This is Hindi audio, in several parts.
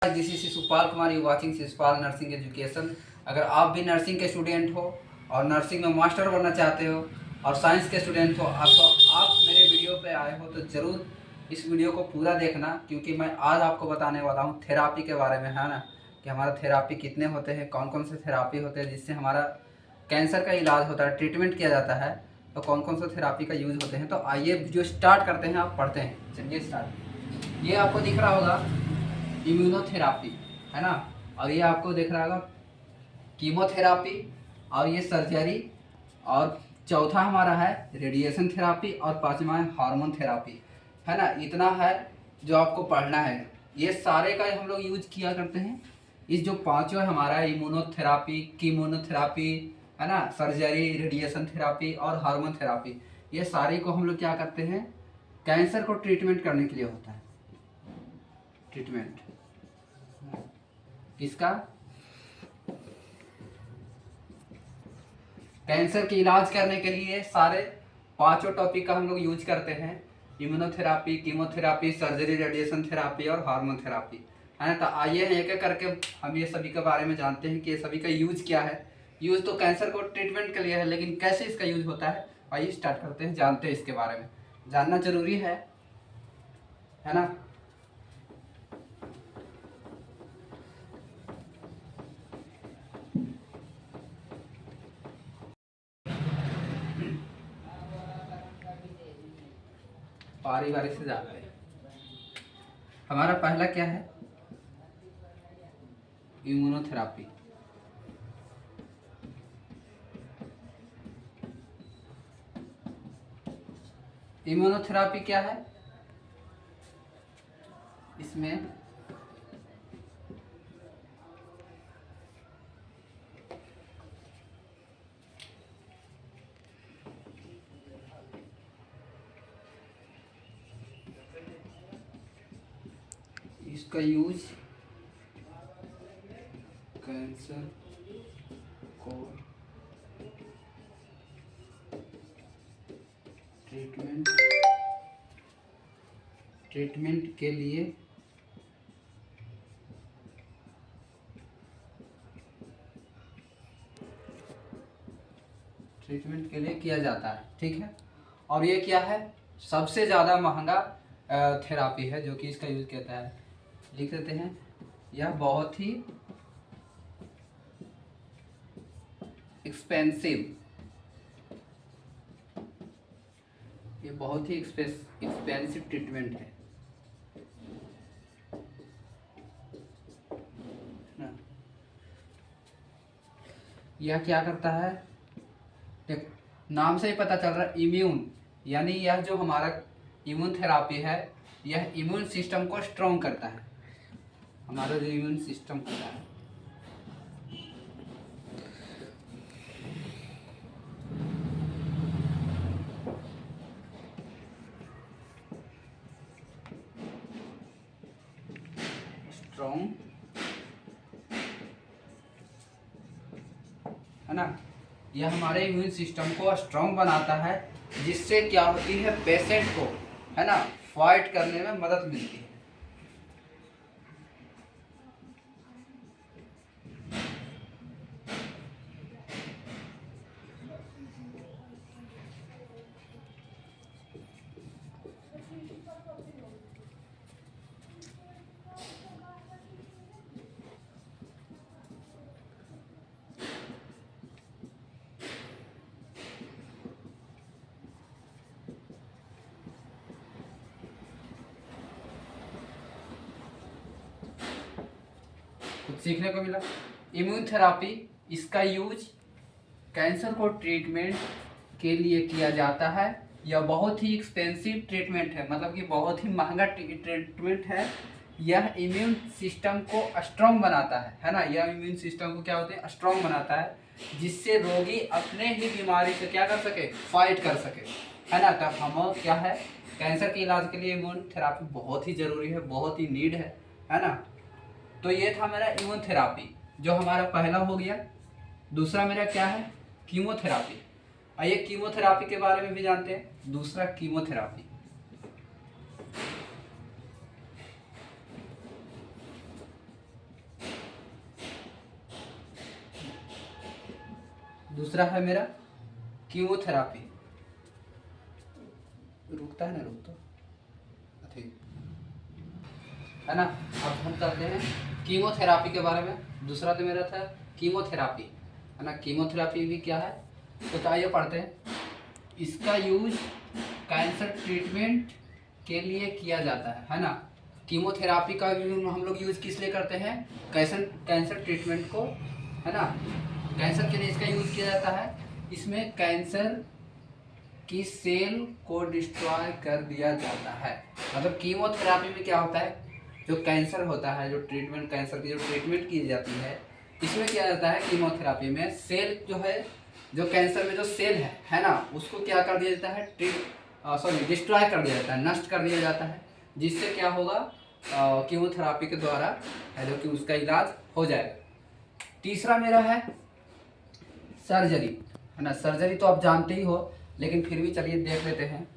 This is Shishupal Kumar, you watching Shishupal nursing education. अगर आप भी नर्सिंग के स्टूडेंट हो और नर्सिंग में मास्टर बनना चाहते हो और साइंस के स्टूडेंट हो आप मेरे वीडियो पे आए हो तो ज़रूर इस वीडियो को पूरा देखना, क्योंकि मैं आज आपको बताने वाला हूँ थेरापी के बारे में, है ना, कि हमारा थेरापी कितने होते हैं, कौन कौन से थेरापी होते हैं जिससे हमारा कैंसर का इलाज होता है, ट्रीटमेंट किया जाता है, तो कौन कौन से थेरापी का यूज़ होते हैं। तो आइए वीडियो स्टार्ट करते हैं, आप पढ़ते हैं। चलिए स्टार्ट। ये आपको दिख रहा होगा इम्यूनोथेरापी, है ना, और ये आपको दिख रहा होगा कीमोथेरापी, और ये सर्जरी, और चौथा हमारा है रेडिएशन थेरापी, और पांचवा है हार्मोन थेरापी, है ना। इतना है जो आपको पढ़ना है। ये सारे का हम लोग यूज किया करते हैं। इस जो पांचों हमारा इम्यूनोथेरापी, कीमोनोथेरापी, है ना, सर्जरी, रेडिएशन थेरापी और हार्मोन थेरापी, ये सारे को हम लोग क्या करते हैं, कैंसर को ट्रीटमेंट करने के लिए होता है। ट्रीटमेंट किसका? कैंसर के इलाज करने के लिए सारे पांचों टॉपिक का हम लोग यूज करते हैं। Immunotherapy, chemotherapy, surgery, radiation therapy और हार्मोन थेरापी, है ना। तो आइए एक एक करके हम ये सभी के बारे में जानते हैं कि ये सभी का यूज क्या है। यूज तो कैंसर को ट्रीटमेंट के लिए है, लेकिन कैसे इसका यूज होता है, आइए स्टार्ट करते हैं, जानते हैं इसके बारे में। जानना जरूरी है ना। बारी बारी से जानते हैं। हमारा पहला क्या है, इम्यूनोथेरापी। इम्यूनोथेरापी क्या है? इसमें इसका यूज कैंसर को ट्रीटमेंट के लिए किया जाता है, ठीक है। और ये क्या है, सबसे ज़्यादा महंगा थेरापी है जो कि इसका यूज करता है। लिख देते हैं, यह बहुत ही एक्सपेंसिव, ये बहुत ही एक्सपेंसिव ट्रीटमेंट है ना। यह क्या करता है, नाम से ही पता चल रहा है, इम्यून, यानी यह जो हमारा इम्यून थेरापी है, यह इम्यून सिस्टम को स्ट्रॉन्ग करता है। हमारा जो इम्यून सिस्टम होता है, स्ट्रॉन्ग, है ना, यह हमारे इम्यून सिस्टम को स्ट्रॉन्ग बनाता है, जिससे क्या होती है, पेशेंट को, है ना, फाइट करने में मदद मिलती है। कुछ सीखने को मिला। इम्यून थेरापी, इसका यूज कैंसर को ट्रीटमेंट के लिए किया जाता है। यह बहुत ही एक्सपेंसिव ट्रीटमेंट है, मतलब कि बहुत ही महंगा ट्रीटमेंट है। यह इम्यून सिस्टम को स्ट्रॉन्ग बनाता है ना, यह इम्यून सिस्टम को क्या होते हैं, स्ट्रॉन्ग बनाता है, जिससे रोगी अपने ही बीमारी से क्या कर सके, फाइट कर सके, है ना। तब हम क्या है, कैंसर के इलाज के लिए इम्यून थेरापी बहुत ही जरूरी है, बहुत ही नीड है ना। तो ये था मेरा इम्यून थेरापी, जो हमारा पहला हो गया। दूसरा मेरा क्या है, कीमोथेरापी। आइए कीमोथेरापी के बारे में भी जानते हैं। दूसरा कीमोथेरापी, दूसरा है मेरा कीमोथेरापी। रुकता है ना, रुक तो ठीक है ना। अब हम करते हैं कीमोथेरापी के बारे में। दूसरा तो मेरा था कीमोथेरापी, है ना। कीमोथेरापी भी क्या है तो आइए पढ़ते हैं। इसका यूज कैंसर ट्रीटमेंट के लिए किया जाता है ना। कीमोथेरापी का हम लोग यूज़ किस लिए करते हैं, कैंसर ट्रीटमेंट को, है ना। कैंसर के लिए इसका यूज़ किया जाता है। इसमें कैंसर की सेल को डिस्ट्रॉय कर दिया जाता है। मतलब कीमोथेरापी में क्या होता है, जो कैंसर होता है, जो ट्रीटमेंट कैंसर की जो ट्रीटमेंट की जाती है, इसमें किया जाता है कीमोथेरापी में सेल जो है, जो कैंसर में जो सेल है ना, उसको क्या कर दिया जाता है, डिस्ट्रॉय कर दिया जाता है, नष्ट कर दिया जाता है। जिससे क्या होगा, कीमोथेरापी के द्वारा है जो कि उसका इलाज हो जाएगा। तीसरा मेरा है सर्जरी, है ना। सर्जरी तो आप जानते ही हो, लेकिन फिर भी चलिए देख लेते हैं।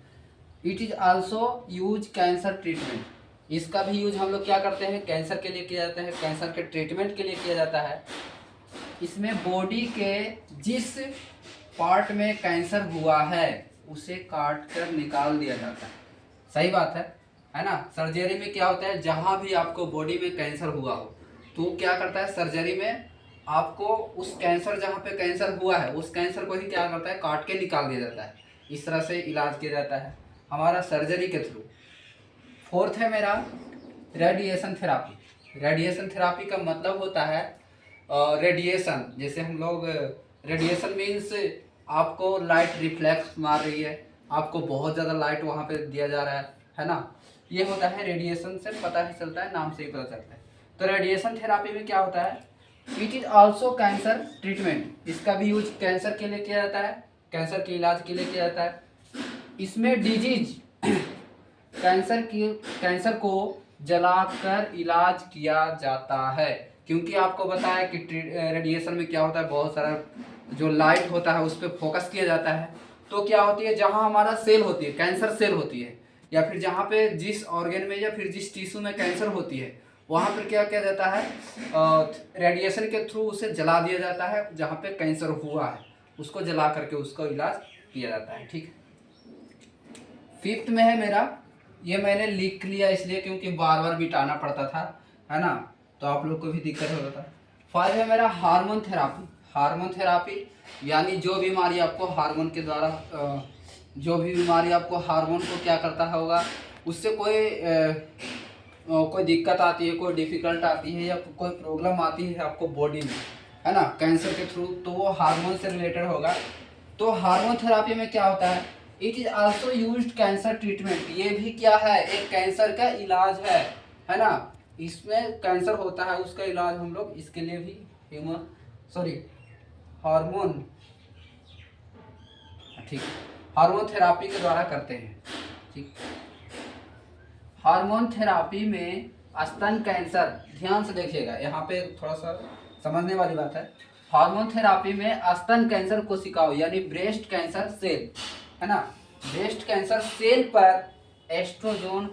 It is also use cancer treatment. इसका भी यूज हम लोग क्या करते हैं, कैंसर के लिए किया जाता है, कैंसर के ट्रीटमेंट के लिए किया जाता है। इसमें बॉडी के जिस पार्ट में कैंसर हुआ है उसे काट कर निकाल दिया जाता है। सही बात है ना। सर्जरी में क्या होता है, जहाँ भी आपको बॉडी में कैंसर हुआ हो तो क्या करता है सर्जरी में, आपको उस कैंसर जहाँ पे कैंसर हुआ है उस कैंसर को ही क्या करता है, काट के निकाल दिया जाता है। इस तरह से इलाज किया जाता है हमारा सर्जरी के थ्रू। फोर्थ है मेरा रेडिएशन थेरापी। रेडिएशन थेरापी का मतलब होता है रेडिएशन। जैसे हम लोग, रेडिएशन मीन्स आपको लाइट रिफ्लेक्स मार रही है, आपको बहुत ज़्यादा लाइट वहाँ पे दिया जा रहा है ना। ये होता है रेडिएशन से पता ही चलता है, नाम से ही पता चलता है। तो रेडिएशन थेरापी में क्या होता है, it is also cancer treatment. इसका भी यूज कैंसर के लिए किया जाता है, कैंसर के इलाज के लिए किया जाता है। इसमें डिजीज कैंसर को जलाकर इलाज किया जाता है। क्योंकि आपको बताया कि रेडिएशन में क्या होता है, बहुत सारा जो लाइट होता है उस पर फोकस किया जाता है। तो क्या होती है, जहाँ हमारा सेल होती है, कैंसर सेल होती है, या फिर जहाँ पे जिस ऑर्गन में या फिर जिस टिश्यू में कैंसर होती है, वहाँ पर क्या किया जाता है, रेडिएशन के थ्रू उसे जला दिया जाता है। जहाँ पे कैंसर हुआ है उसको जला करके उसका इलाज किया जाता है। ठीक है। फिफ्थ में है मेरा, ये मैंने लिख लिया इसलिए क्योंकि बार बार मिटाना पड़ता था, है ना, तो आप लोग को भी दिक्कत होता था। 5 है मेरा हार्मोन थेरापी। हार्मोन थेरापी यानी जो बीमारी आपको हार्मोन के द्वारा, जो भी बीमारी आपको हार्मोन को क्या करता होगा, उससे कोई दिक्कत आती है, कोई डिफ़िकल्ट आती है, या कोई प्रॉब्लम आती है आपको बॉडी में, है ना, कैंसर के थ्रू, तो वो हार्मोन से रिलेटेड होगा। तो हार्मोन थेरापी में क्या होता है, it is also used cancer treatment. ये भी क्या है, एक कैंसर का इलाज है ना। इसमें कैंसर होता है उसका इलाज हम लोग इसके लिए भी हार्मोन, ठीक, हार्मोन थेरापी के द्वारा करते हैं। ठीक। हार्मोन थेरापी में स्तन कैंसर, ध्यान से देखिएगा, यहाँ पे थोड़ा सा समझने वाली बात है। हार्मोन थेरापी में स्तन कैंसर कोशिकाओं यानी ब्रेस्ट कैंसर सेल, है ना, ब्रेस्ट कैंसर सेल पर एस्ट्रोजन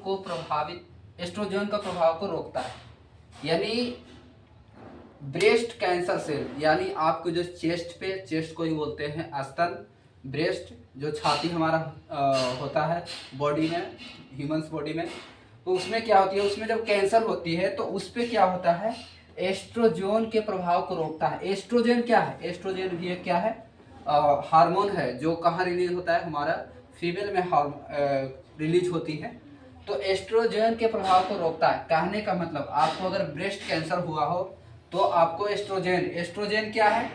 का प्रभाव को रोकता है। यानी ब्रेस्ट कैंसर सेल यानी आपको जो चेस्ट को ही बोलते हैं स्तन, ब्रेस्ट जो छाती हमारा होता है बॉडी में, ह्यूमंस बॉडी में, तो उसमें क्या होती है, उसमें जब कैंसर होती है तो उस पर क्या होता है, एस्ट्रोजन के प्रभाव को रोकता है। एस्ट्रोजन क्या है, एस्ट्रोजन भी क्या है, हार्मोन है, जो कहाँ रिलीज होता है, हमारा फीमेल में रिलीज होती है। तो एस्ट्रोजन के प्रभाव को रोकता है। कहने का मतलब, आपको अगर ब्रेस्ट कैंसर हुआ हो तो आपको एस्ट्रोजन क्या है,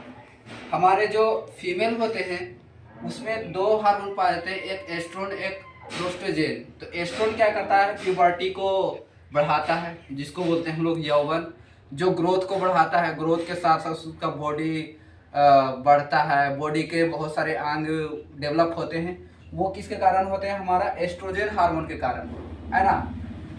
हमारे जो फीमेल होते हैं उसमें 2 हार्मोन पाए जाते हैं, एक एस्ट्रोन एक प्रोस्टोजेन। तो एस्ट्रोन क्या करता है, प्यूबर्टी को बढ़ाता है, जिसको बोलते हैं हम लोग यौवन, जो ग्रोथ को बढ़ाता है, ग्रोथ के साथ साथ उसका बॉडी बढ़ता है, बॉडी के बहुत सारे अंग डेवलप होते हैं, वो किसके कारण होते हैं, हमारा एस्ट्रोजन हार्मोन के कारण, है ना।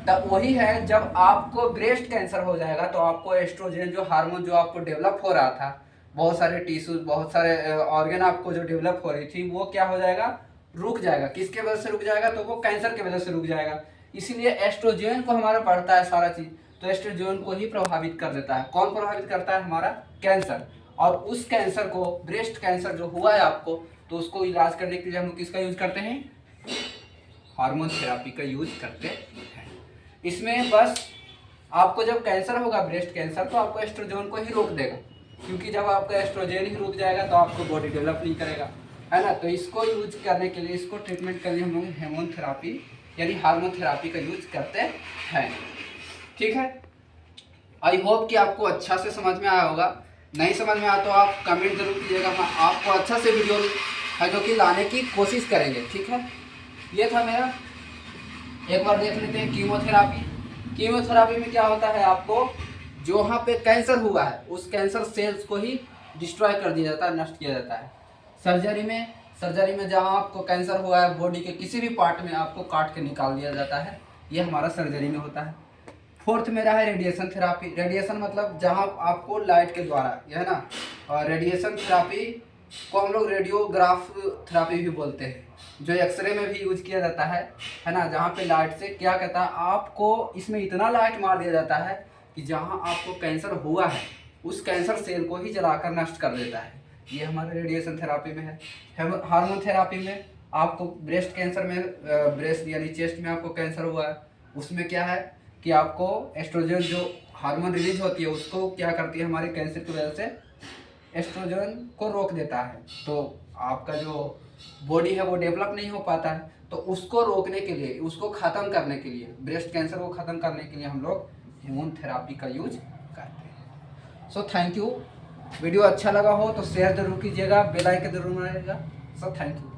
तब वही है, जब आपको ब्रेस्ट कैंसर हो जाएगा तो आपको एस्ट्रोजन जो हार्मोन जो आपको डेवलप हो रहा था, बहुत सारे टिश्यूज, बहुत सारे ऑर्गन आपको जो डेवलप हो रही थी, वो क्या हो जाएगा, रुक जाएगा। किसके वजह से रुक जाएगा, तो वो कैंसर की वजह से रुक जाएगा। इसीलिए एस्ट्रोजन को हमारा बढ़ता है सारा चीज, तो एस्ट्रोजन को ही प्रभावित कर देता है। कौन प्रभावित करता है, हमारा कैंसर। और उस कैंसर को, ब्रेस्ट कैंसर जो हुआ है आपको, तो उसको इलाज करने के लिए हम लोग किसका यूज करते हैं? हार्मोन थेरापी का यूज करते हैं। इसमें बस आपको जब कैंसर होगा, ब्रेस्ट कैंसर, तो आपको एस्ट्रोजन को ही रोक देगा, क्योंकि जब आपका एस्ट्रोजन ही रुक जाएगा तो आपको बॉडी डेवलप नहीं करेगा, है ना। तो इसको यूज करने के लिए, इसको ट्रीटमेंट करने हम लोग हार्मोन थेरापी यानी हार्मोन थेरापी का यूज करते हैं। ठीक है, आई होप कि आपको अच्छा से समझ में आया होगा। नहीं समझ में आया तो आप कमेंट जरूर कीजिएगा, मैं आपको अच्छा से वीडियो है जो कि लाने की कोशिश करेंगे। ठीक है, ये था मेरा। एक बार देख लेते हैं कीमोथेरापी। कीमोथेरापी में क्या होता है, आपको जो वहाँ पे कैंसर हुआ है उस कैंसर सेल्स को ही डिस्ट्रॉय कर दिया जाता है, नष्ट किया जाता है। सर्जरी में जहाँ आपको कैंसर हुआ है, बॉडी के किसी भी पार्ट में आपको काट के निकाल दिया जाता है, ये हमारा सर्जरी में होता है। फोर्थ मेरा है रेडिएशन थेरापी। रेडिएशन मतलब जहाँ आपको लाइट के द्वारा, यह है ना, और रेडिएशन थेरापी को हम लोग रेडियोग्राफ थेरापी भी बोलते हैं, जो एक्सरे में भी यूज किया जाता है ना। जहाँ पे लाइट से क्या कहता है, आपको इसमें इतना लाइट मार दिया जाता है कि जहाँ आपको कैंसर हुआ है उस कैंसर सेल को ही जलाकर नष्ट कर देता है। ये हमारे रेडिएशन थेरापी में है। हार्मोन थेरापी में आपको ब्रेस्ट कैंसर में, ब्रेस्ट यानी चेस्ट में आपको कैंसर हुआ है, उसमें क्या है कि आपको एस्ट्रोजन जो हार्मोन रिलीज होती है उसको क्या करती है, हमारे कैंसर की वजह से एस्ट्रोजन को रोक देता है, तो आपका जो बॉडी है वो डेवलप नहीं हो पाता है। तो उसको रोकने के लिए, उसको ख़त्म करने के लिए, ब्रेस्ट कैंसर को ख़त्म करने के लिए हम लोग हार्मोन थेरापी का यूज करते हैं। So thank you. वीडियो अच्छा लगा हो तो शेयर जरूर कीजिएगा, बेल आइकन जरूर दबाइएगा। So thank you.